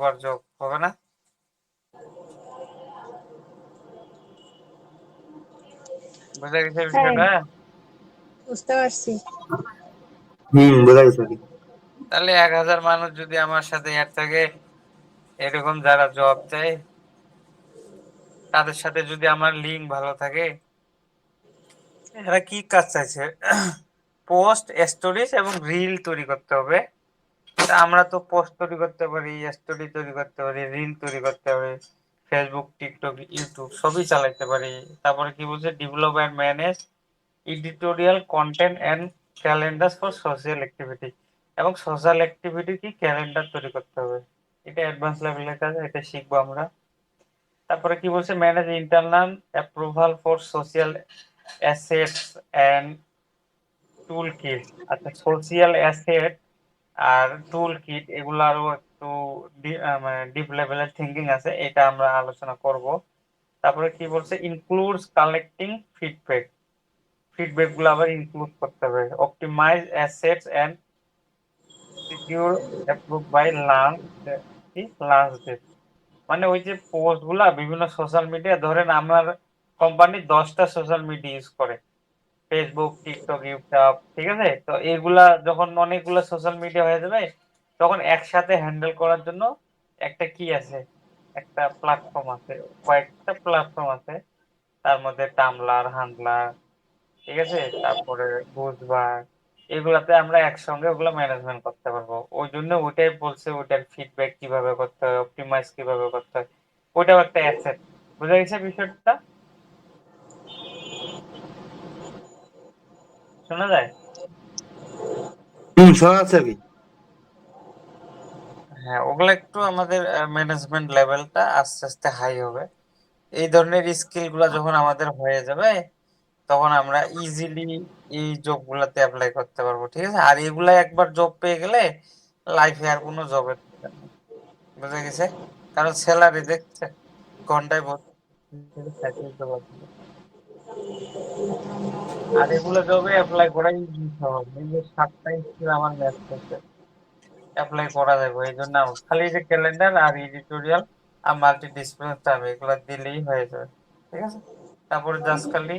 আবার জব হবে না? বুঝা গেছে হ্যাঁ, বিষয়টা? বুঝতে পারছি। বোঝা গেছে আর কি। তাহলে 1000 মানুষ যদি আমার সাথে অ্যাড থাকে, এরকম যারা জব চায়, তাদের সাথে যদি আমার লিঙ্ক ভালো থাকে, এরা কি কাজ চাইছে? পোস্ট, স্টোরিজ এবং রিল তৈরি করতে হবে। তা আমরা তো পোস্ট তৈরি করতে পারি, স্টোরি তৈরি করতে পারি, রিল তৈরি করতে পারি, ফেসবুক, টিকটক, ইউটিউব সবই চালাইতে পারি। তারপরে কি বলছে, develop and manage editorial content and calendar for social activity, এবং সোশ্যাল অ্যাক্টিভিটি কি ক্যালেন্ডার তৈরি করতে হবে। এটা অ্যাডভান্স লেভেলের কাজ, এটা শিখবো আমরা। তারপরে কি বলছে, manage internal approval for social assets and tool kit. আচ্ছা, সোশ্যাল অ্যাসেট আর টুল কিট এগুলো আরো একটু মানে ডিপ লেভেলের থিঙ্কিং আছে, এটা আমরা আলোচনা করব। তারপরে কি বলছে, ইনক্লুডস কালেক্টিং ফিডব্যাক, ফিডব্যাক গুলো আবার ইনক্লুড করতে হবে। Optimise assets and secure approve by launch, কি লাঞ্চ ডেট, মানে ওই যে পোস্ট গুলা বিভিন্ন সোশ্যাল মিডিয়া, ধরেন আমার কোম্পানি 10টা সোশ্যাল মিডিয়া ইউজ করে, ফেসবুক, টিকটক, ইউটিউব, ঠিক আছে? তো এগুলা যখন অনেকগুলো সোশ্যাল মিডিয়া হয়ে যাবে, তখন একসাথে হ্যান্ডেল করার জন্য একটা কি আছে, একটা প্ল্যাটফর্ম আছে, কয়েকটা প্ল্যাটফর্ম আছে। তার মধ্যে টামলার, হান্ডলার, ঠিক আছে, তারপরে বুঝবার, এগুলাতে আমরা একসঙ্গে ওগুলো ম্যানেজমেন্ট করতে পারবো। ওই জন্য ওইটাই বলছে, ওইটার ফিডব্যাক কিভাবে করতে হয়, অপটিমাইজ কিভাবে করতে হয়, ওইটাও একটা অ্যাসেট। বুঝা গেছে বিষয়টা? শোনা যায়? শোনা যাচ্ছে আর কি। হ্যাঁ, ওগুলো একটু আমাদের ম্যানেজমেন্ট লেভেলটা আস্তে আস্তে হাই হবে। এই ধরনের স্কিল গুলা যখন আমাদের হয়ে যাবে, তখন আমরা ইজিলি এই জব গুলাতে অ্যাপ্লাই করতে পারবো, ঠিক আছে? আর এগুলা একবার জব পেয়ে গেলে লাইফে আর কোনো জবের দরকার নেই। বুঝা গেছে? কারণ স্যালারি দেখছে ঘন্টায় $35 দিবে। আর এগুলো জবে অ্যাপ্লাই করাই সহজ, এই যে 7টা স্কিল আমার ম্যাচ করছে, অ্যাপ্লাই করা যাবে। এই জন্য খালি যে ক্যালেন্ডার আর এডিটোরিয়াল আর মাল্টি ডিসিপ্লিন এগুলো দিলেই হয়ে যাবে, ঠিক আছে? তারপরে জাস্ট খালি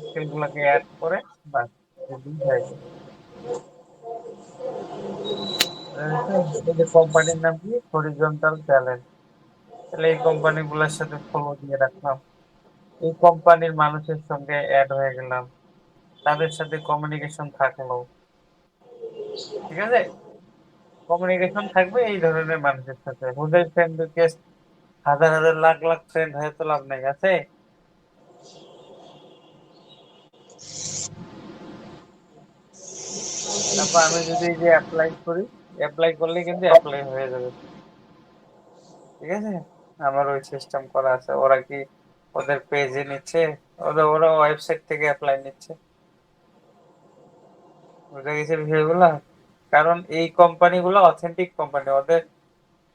স্কিল গুলাকে অ্যাড করে বাস দিলেই হয়ে যাবে। বুঝা গেছে? এই যে কোম্পানির নাম কি, হরিজন্টাল ট্যালেন্ট। তাহলে এই কোম্পানি গুলোর সাথে ফলো দিয়ে রাখলাম, এই কোম্পানির মানুষের সঙ্গে অ্যাড হয়ে গেলাম, তাদের সাথে কমিউনিকেশন থাকলো, ঠিক আছে? কমিউনিকেশন থাকবে এই ধরনের মানুষের সাথে। হুদাই ফ্রেন্ড রিকোয়েস্ট, হাজার হাজার লাখ লাখ ফ্রেন্ড হয়ে তো লাভ নেই, আছে? তারপর আমি যদি এই যে অ্যাপ্লাই করি, অ্যাপ্লাই করলে কিন্তু অ্যাপ্লাই হয়ে যাবে, ঠিক আছে? আমার ওই সিস্টেম করা আছে। ওরা কি ওদের পেজে নিচ্ছে, ওরা ওরা ওয়েবসাইট থেকে অ্যাপ্লাই নিচ্ছে। বুঝা গেছে বিষয়গুলা? কারণ এই কোম্পানিগুলো অথেন্টিক কোম্পানি, ওদের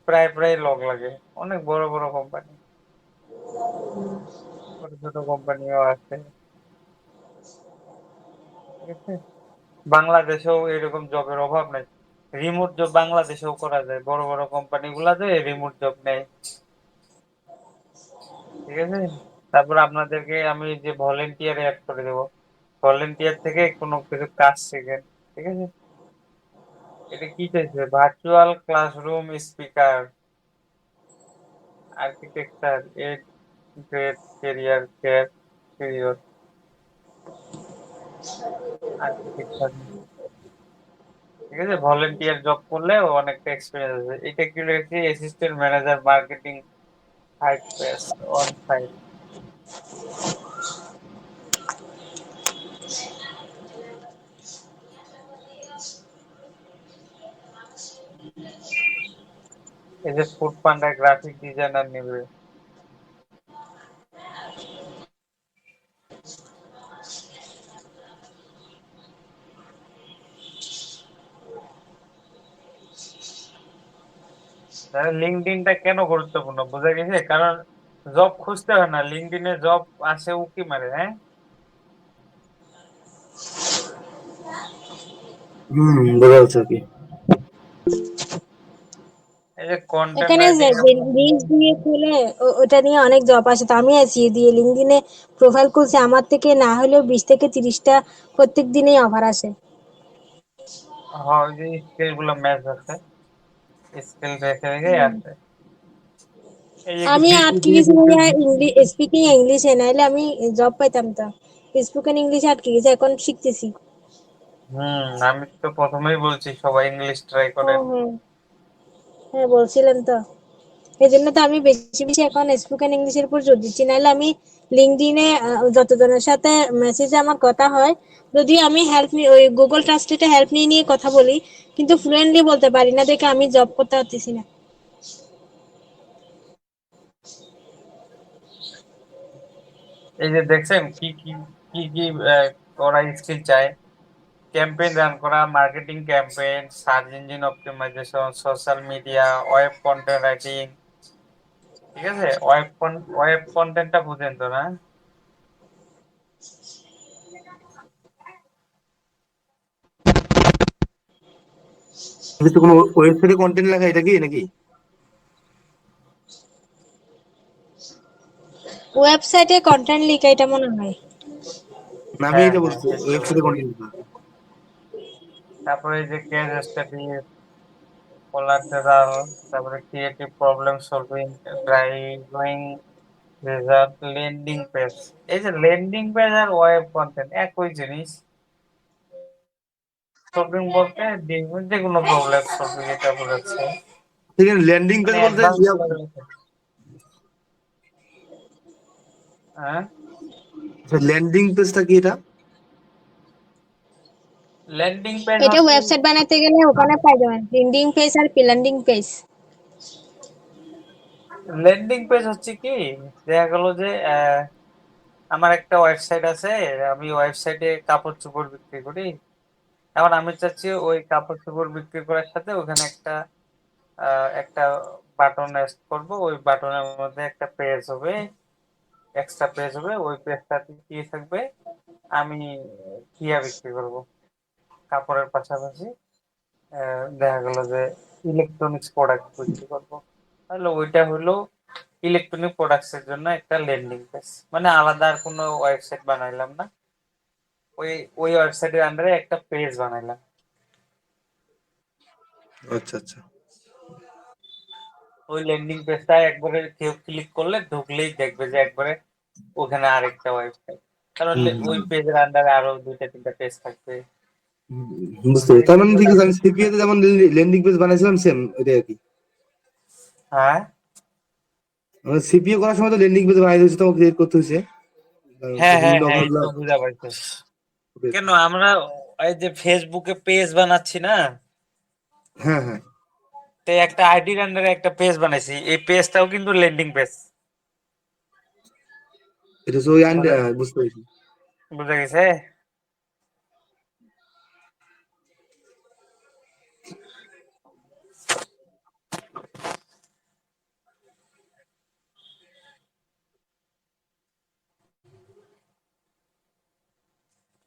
প্রায় প্রায় লগ লাগে, অনেক বড় বড় কোম্পানি, ছোট ছোট কোম্পানিও আছে, ঠিক আছে? বাংলাদেশেও এরকম জবের অভাব নাই, রিমোট জব বাংলাদেশেও করা যায়, বড় বড় কোম্পানি গুলাতে রিমোট জব নেই, ঠিক আছে? তারপর আপনাদেরকে আমি যে ভলেন্টিয়ার অ্যাড করে দেবো, ভলেন্টিয়ার থেকে কোনো কিছু কাজ শেখেন, ঠিক আছে? এটা কি চাইছে, virtual classroom speaker, architecture, ed grade career care period, architecture, ঠিক আছে? ভলেন্টিয়ার জব করলে অনেকটা এক্সপিরিয়েন্স আছে। এটা কি রয়েছে, assistant manager marketing, high pace, on site. এই যে ফুড পান্ডা গ্রাফিক ডিজাইনার নেবে। লিঙ্কডইনটা কেন গুরুত্বপূর্ণ বোঝা গেছে? কারণ জব খুঁজতে হয় না, লিঙ্কডইনে জব আসে উকি মারে, হ্যাঁ? বোঝা যাচ্ছে আর কি। এই যে কন্টেন্ট এখানে রাইটিং যে লিঙ্ক দিয়ে খুলে ওটা নিয়ে অনেক জব আছে, তো আমি আছি দিয়ে লিঙ্কডইনে প্রোফাইল খুলছে, আমার থেকে না হলেও 20 থেকে 30টা প্রত্যেক দিনেই অফার আসে। হয় যে স্কিল গুলো ম্যাচ আছে, স্কিল রেখে রেখে আছে। এই যে আমি আটকে বিপিডি গেছি ভাইয়া বিপিডি ইংলিশ স্পিকিং ইংলিশে, নাইলে আমি জব পাইতাম। তো স্পোকেন ইংলিশে আটকে গেছি, এখন শিখতেছি। আমি তো প্রথমেই বলছি সবাই ইংলিশ ট্রাই করেন। হ্যাঁ হ্যাঁ, হ্যাঁ বলছিলেন তো। এই জন্য তো আমি বেশি বেশি এখন স্পোকেন ইংলিশের উপর জোর দিচ্ছি, নাহলে আমি লিঙ্কডইনে যতজনের সাথে মেসেজে আমার কথা হয়, যদি আমি হেল্প নিয়ে ওই গুগল ট্রান্সলেটে হেল্প নিয়ে নিয়ে কথা বলি, কিন্তু ফ্লুয়েন্টলি বলতে পারি না দেখে আমি জব করতে পারতেছি না। এই যে দেখছেন কি কি কি কি ওরা স্কিল চায়: ক্যাম্পেইন রান করা, marketing campaign, search engine optimisation, social media, web content writing. ঠিক আছে, ওয়েব কন্টেন্টটা বুঝেন তো না? তুমি তো কোনো ওয়েবসাইটে কন্টেন্ট লেখা এটা কি নাকি? ওয়েবসাইটে কন্টেন্ট লিখা, এটা মনে হয়। না, আমি হ্যাঁ এটা হ্যাঁ, বলছি এটা ওয়েবসাইটে কন্টেন্ট লেখা। তারপরে এই যে কেস স্টাডি, কোলাটেরাল, তারপরে creative problem solving, driving result, landing page. এই যে ল্যান্ডিং পেজ আর ওয়েব কন্টেন্ট একই জিনিস। সলভিং বলতে যে কোনো প্রবলেম সলভিং এটা বোঝাচ্ছে, ঠিক আছে, ল্যান্ডিং মানে পেজ বলতে অ্যাডভান্স লেভেল। হ্যাঁ, ল্যান্ডিং পেজটা কি এটা? ল্যান্ডিং পেজ এটা হচ্ছে, ওয়েবসাইট বানাতে গেলে ওখানে পাই যাবেন ল্যান্ডিং পেজ আর ল্যান্ডিং পেজ। ল্যান্ডিং পেজ হচ্ছে কি, দেখা গেল যে আমার একটা ওয়েবসাইট আছে, আমি ওয়েবসাইটে কাপড় চোপড় বিক্রি করি। এখন আমি চাচ্ছি ওই কাপড় চোপড় বিক্রি করার সাথে ওখানে একটা বাটন অ্যাড করব, ওই বাটনের মধ্যে একটা পেজ হবে, এক্সট্রা পেজ হবে, ওই পেজটাতে কি থাকবে, আমি কিয়া বিক্রি করব কাপড়ের পাশাপাশি। দেখা গেল যে ইলেকট্রনিক্স প্রোডাক্ট বিক্রি করবো, তাহলে ওইটা হলো ইলেকট্রনিক প্রোডাক্টস এর জন্য একটা ল্যান্ডিং পেজ। মানে আলাদা আর কোনো ওয়েবসাইট বানাইলাম না, ওই ওই ওয়েবসাইটের আন্ডারে একটা পেজ বানাইলাম। আচ্ছা আচ্ছা। ওই ল্যান্ডিং পেজটা একবারে কেউ ক্লিক করলে ঢুকলেই দেখবে যে একবারে ওখানে আরেকটা ওয়েবসাইট, কারণ হুম ওই হুম, পেজের আন্ডারে আরো দুইটা তিনটা পেজ থাকবে। বুঝতে মানে পেরেছি। তার মানে ঠিক আছে, আমি প্রোডাক্ট। সিপিএ তে যেমন ল্যান্ডিং পেজ বানাইছিলাম সেম এটাই আর কি। হ্যাঁ মানে সিপিএ করার সময় তো ল্যান্ডিং পেজ বানাই দিয়েছে, তোমাকে ক্রিয়েট করতে হয়েছে। তো হ্যাঁ হ্যাঁ বিভিন্ন হ্যাঁ, এই অফারগুলো। তো বুঝা পাইছো। কেন আমরা এই যে ফেসবুকে পেজ বানাচ্ছি না, হ্যাঁ হ্যাঁ, তো একটা আইডির আন্ডারে একটা পেজ বানাইছি, এই পেজটাও কিন্তু ল্যান্ডিং পেজ। এটা তো ওই বুঝা বুঝতে পেরেছি। বুঝা গেছে।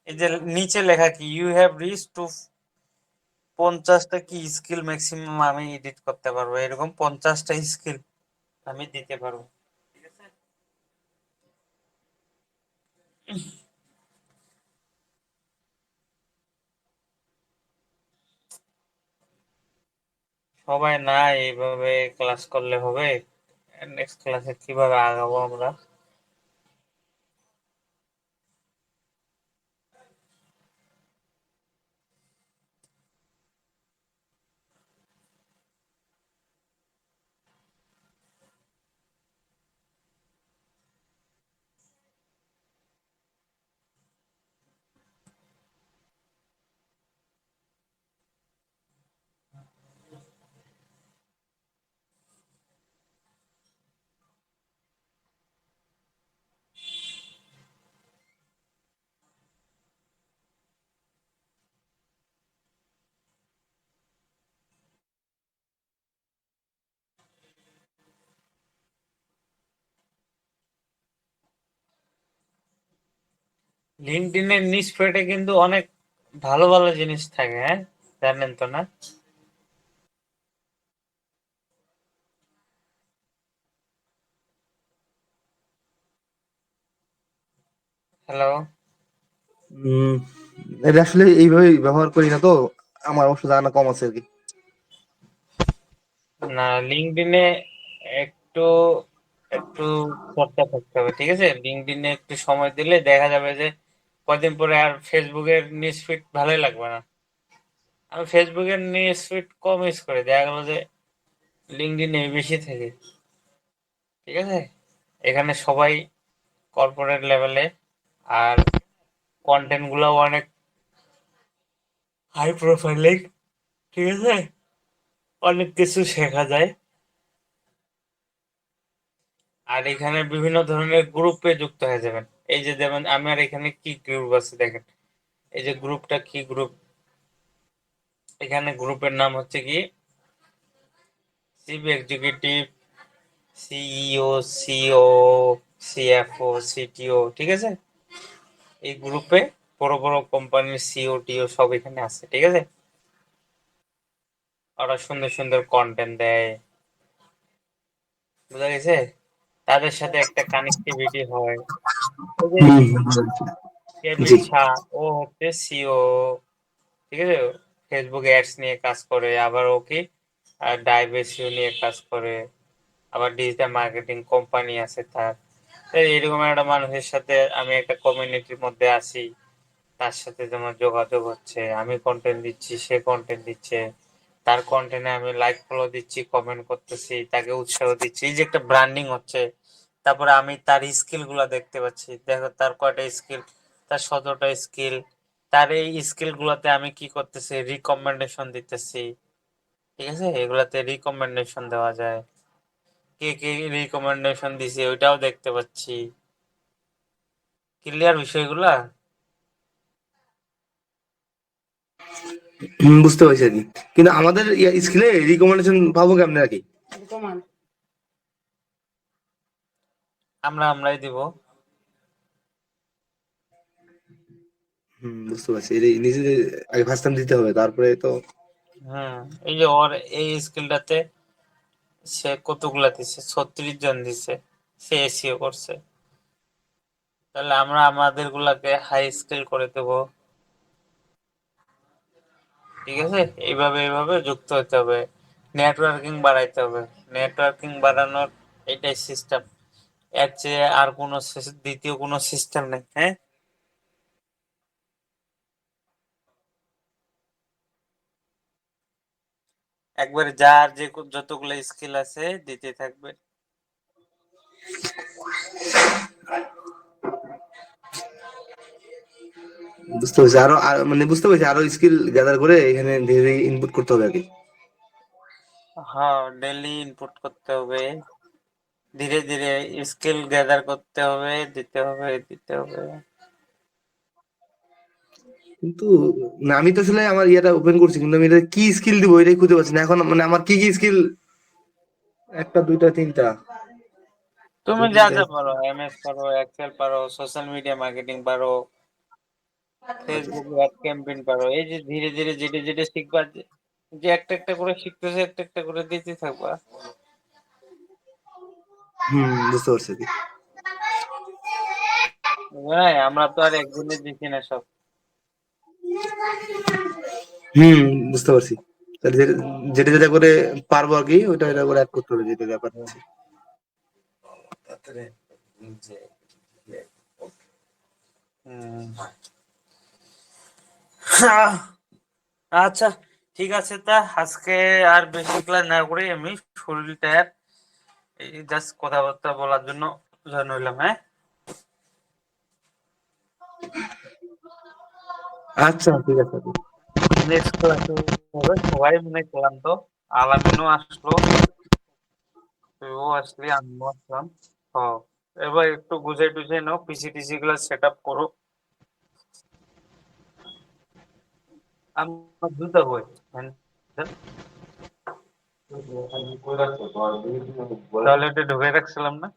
এই যে নিচে লেখা কি, ইউ হ্যাভ রিচ টু 50টা কি স্কিল ম্যাক্সিমাম আমি এডিট করতে পারবো, এরকম 50টা স্কিল আমি দিতে পারবো। ঠিক আছে, সবাই না এইভাবে ক্লাস করলে হবে? নেক্সট ক্লাসে কিভাবে আগাবো আমরা? লিঙ্কডইনের নিচ ফেটে কিন্তু অনেক ভালো ভালো জিনিস থাকে, হ্যাঁ, জানেন তো না? হ্যালো। উম, এটা আসলে এইভাবে ব্যবহার করি না তো, আমার অবশ্য জানা কম আছে আর কি। না, লিঙ্কডইনে একটু একটু চর্চা করতে হবে, ঠিক আছে? লিঙ্কডইনে একটু সময় দিলে দেখা যাবে যে কদিন পরে আর ফেসবুকের নিউজ ফিড ভালোই লাগবে না। আমি ফেসবুকের নিউজ ফিড কম ইউজ করি, দেখা গেল যে লিঙ্কডইনে বেশি থাকে, ঠিক আছে? এখানে সবাই কর্পোরেট লেভেলে, আর কন্টেন্ট গুলো অনেক হাই প্রোফাইলিং, ঠিক আছে? অনেক কিছু শেখা যায়। আর এখানে বিভিন্ন ধরনের গ্রুপে যুক্ত হয়ে যাবেন। এই যে যেমন আমার এখানে কি গ্রুপ আছে দেখেন, এই যে গ্রুপটা কি গ্রুপ, এখানে গ্রুপের নাম হচ্ছে কি chief executive, CEO, COO, CFO, CTO, ঠিক আছে? এই গ্রুপে বড় বড় কোম্পানির সিও টিও সব এখানে আছে, ঠিক আছে? ওরা সুন্দর সুন্দর কন্টেন্ট দেয়, বুঝা গেছে? তাদের সাথে একটা কানেক্টিভিটি হয়। এই যে হুম, জি। কেবিন শাহ, ও হচ্ছে সিও, ঠিক আছে? ফেসবুকে অ্যাডস নিয়ে কাজ করে, আবার ও কি ডাইভেসিও নিয়ে কাজ করে, আবার ডিজিটাল মার্কেটিং কোম্পানি আছে তার। তো এরকম একটা মানুষের সাথে আমি একটা কমিউনিটির মধ্যে আছি, তার সাথে যেমন যোগাযোগ হচ্ছে, আমি কন্টেন্ট দিচ্ছি, সে কন্টেন্ট দিচ্ছে, তার কন্টেন্টে আমি লাইক ফলো দিচ্ছি, কমেন্ট করতেছি, তাকে উৎসাহ দিচ্ছি, এই যে একটা ব্র্যান্ডিং হচ্ছে। তারপরে আমি তার স্কিল গুলা দেখতে পাচ্ছি, দেখো তার কয়টা স্কিল, তার 17টা স্কিল। তার এই স্কিল গুলাতে আমি কি করতেছি, রিকমেন্ডেশন দিতেছি, ঠিক আছে? এগুলাতে রিকমেন্ডেশন দেওয়া যায়, কে কে রিকমেন্ডেশন দিছে ওইটাও দেখতে পাচ্ছি। ক্লিয়ার বিষয়গুলা? বুঝতে পারছি আর কি। কিন্তু আমাদের স্কিলে রিকমেন্ডেশন পাবো কেমনে আর কি? আমরাই দিব। বুঝতে পারছি। এই নিজে আগে ফার্স্ট টাইম দিতে হবে, তারপরে তো। হুম। এই যে ওর এই স্কিলটাতে সে কতগুলা দিছে, 36 জন দিছে, সে এসিও করছে। তাহলে আমরা আমাদের গুলাকে হাই স্কিল করে দেব, ঠিক আছে? এইভাবে এইভাবে যুক্ত হতে হবে, নেটওয়ার্কিং বাড়াইতে হবে। নেটওয়ার্কিং বাড়ানোর এটাই সিস্টেম, এর চেয়ে আর কোনো দ্বিতীয় কোনো সিস্টেম নেই, হ্যাঁ? একবারে যার যে যতগুলো স্কিল আছে দিতে থাকবে। বুঝতে পারছি। মানে বুঝতে পারছি, আরো স্কিল গ্যাদার করে এখানে ধীরে ধীরে ইনপুট করতে হবে আর কি। হ্যাঁ, ডেলি ইনপুট করতে হবে, ধীরে ধীরে স্কিল গ্যাদার করতে হবে, দিতে হবে, দিতে হবে। কিন্তু না, আমি তো আসলে আমার ইয়েটা ওপেন করছি, কিন্তু আমি এটা কি স্কিল দিব এটাই খুঁজে পাচ্ছি না এখন। মানে আমার কি কি স্কিল, একটা দুইটা তিনটা, তুমি যদি যা যা দেখ। পারো, এমএস পারো, এক্সেল পারো, সোশ্যাল মিডিয়া মার্কেটিং পারো, আচ্ছা। ফেসবুক অ্যাড ক্যাম্পেইন পারো, এই যে ধীরে ধীরে যেটা যেটা শিখবা, যে যে একটা একটা করে শিখতেছে, একটা একটা করে দিতে থাকবা। বুঝতে পারছি আর কি। হ্যাঁ, আমরা তো আর একদিনে দিচ্ছি না সব। হুম, বুঝতে পারছি। তাহলে যেটা যেটা করে পারবো আর কি, ওইটা ওইটা করে অ্যাড করতে হবে, যেটা ব্যাপার আছে। হুম। আচ্ছা, ঠিক আছে, তা আজকে আর বেশি ক্লাস না করে আমি শরীরটা এই জাস্ট কথাবার্তা বলার জন্য জয়েন হইলাম, হ্যাঁ? আচ্ছা, ঠিক আছে। নেক্সট ক্লাসে হবে, সবাই মনে হয় ক্লান্ত। আলামিনও আসলো, তুইও আসলি, আমিও আসলাম। হ, এবার একটু গুছাই টুছাই নাও, পিসি টিসি গুলো সেট আপ করো। আমার জুতা বই টয়লেটে ঢুকে রাখছিলাম না?